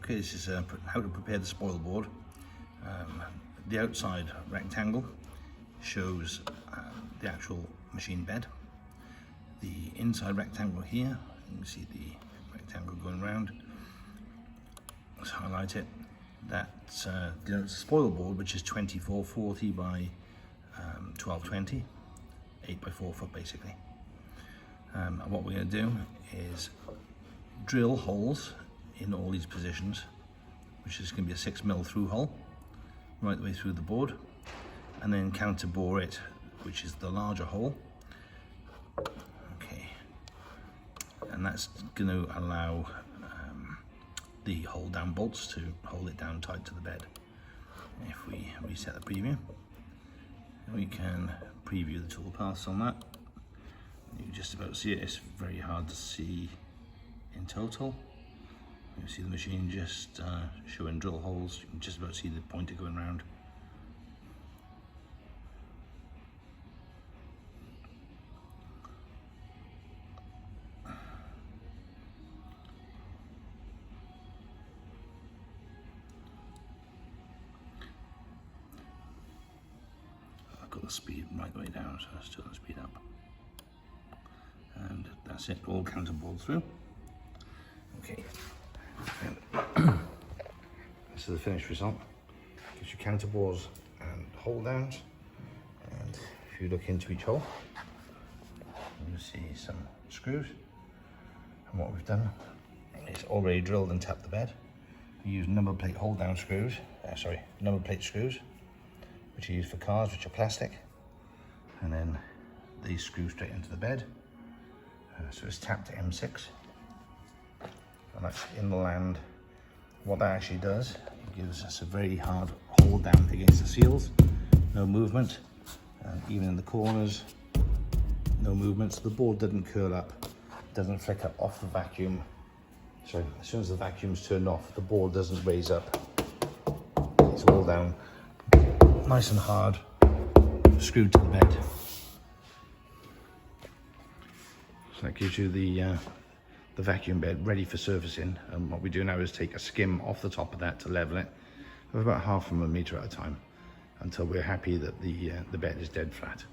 Okay, this is how to prepare the spoil board. The outside rectangle shows the actual machine bed. The inside rectangle here, you can see the rectangle going round. Let's highlight it. That's the spoil board, which is 2440 by 1220, 8 by 4 foot basically. And what we're going to do is drill holes in all these positions, which is going to be a 6mm through hole right the way through the board, and then counter bore it, which is the larger hole. Okay, and that's going to allow the hold down bolts to hold it down tight to the bed. If we reset the preview, we can preview the tool paths on that. You can just about see it. It's very hard to see in total. You see the machine just showing drill holes. You can just about see the pointer going round. I've got the speed right the way down, so I still don't speed up. And that's it, all counterbored through. Okay. This is the finished result. Gives you counter bores and hold downs. And if you look into each hole, you'll see some screws. And what we've done is already drilled and tapped the bed. We use number plate hold down screws, number plate screws, which are used for cars, which are plastic. And then these screw straight into the bed. So it's tapped to M6. And that's in the land. What that actually does, it gives us a very hard hold down against the seals, no movement, and even in the corners, no movement, so the board doesn't curl up, doesn't flick up off the vacuum. So as soon as the vacuum's turned off, the board doesn't raise up. It's all down, nice and hard, screwed to the bed. So that gives you the vacuum bed ready for servicing. And what we do now is take a skim off the top of that to level it of about 0.5 millimeter at a time until we're happy that the bed is dead flat.